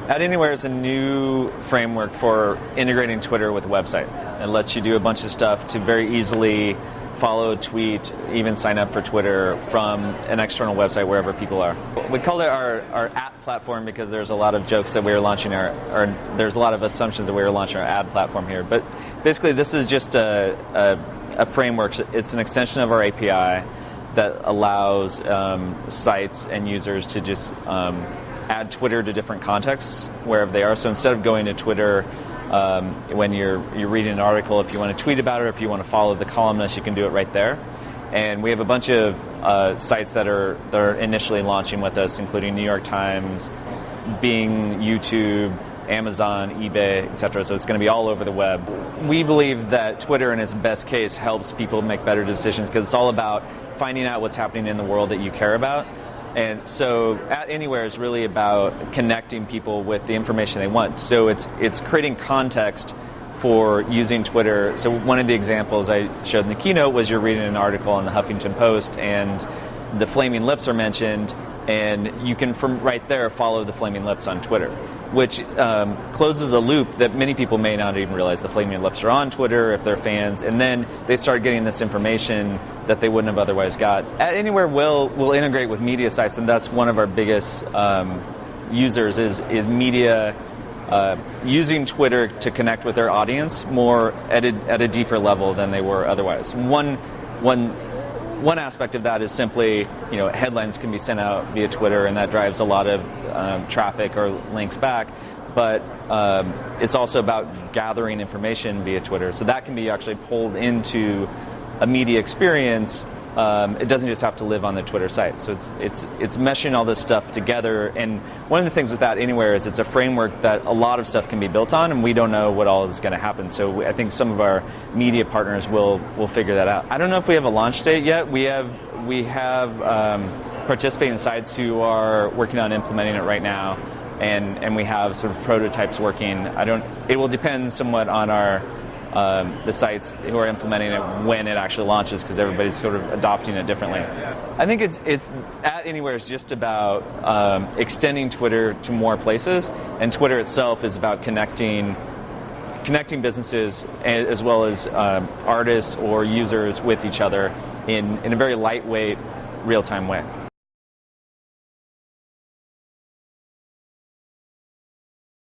At Anywhere is a new framework for integrating Twitter with a website. It lets you do a bunch of stuff to very easily follow, tweet, even sign up for Twitter from an external website wherever people are. We call it our app platform because there's a lot of jokes that we are launching there's a lot of assumptions that we are launching our ad platform here. But basically this is just a framework. It's an extension of our API that allows sites and users to just add Twitter to different contexts wherever they are. So instead of going to Twitter when you're reading an article, if you want to tweet about it or if you want to follow the columnist, you can do it right there. And we have a bunch of sites that are initially launching with us, including New York Times, Bing, YouTube, Amazon, eBay, etc. So it's going to be all over the web. We believe that Twitter, in its best case, helps people make better decisions because it's all about finding out what's happening in the world that you care about. And so At Anywhere is really about connecting people with the information they want. So it's creating context for using Twitter. So one of the examples I showed in the keynote was you're reading an article on the Huffington Post and the Flaming Lips are mentioned, and you can from right there follow the Flaming Lips on Twitter, which closes a loop that many people may not even realize the Flaming Lips are on Twitter if they're fans, and then they start getting this information that they wouldn't have otherwise got. At Anywhere will integrate with media sites, and that's one of our biggest users is media using Twitter to connect with their audience more at a deeper level than they were otherwise. One aspect of that is simply, headlines can be sent out via Twitter, and that drives a lot of traffic or links back. But it's also about gathering information via Twitter, so that can be actually pulled into a media experience. It doesn't just have to live on the Twitter site. So it's meshing all this stuff together. And one of the things with At Anywhere is it's a framework that a lot of stuff can be built on, and we don't know what all is going to happen. So I think some of our media partners will figure that out. I don't know if we have a launch date yet. We have participating sites who are working on implementing it right now, and we have sort of prototypes working. It will depend somewhat on the sites who are implementing it when it actually launches, because everybody's sort of adopting it differently. I think it's At Anywhere is just about extending Twitter to more places, and Twitter itself is about connecting businesses as well as artists or users with each other in a very lightweight, real-time way.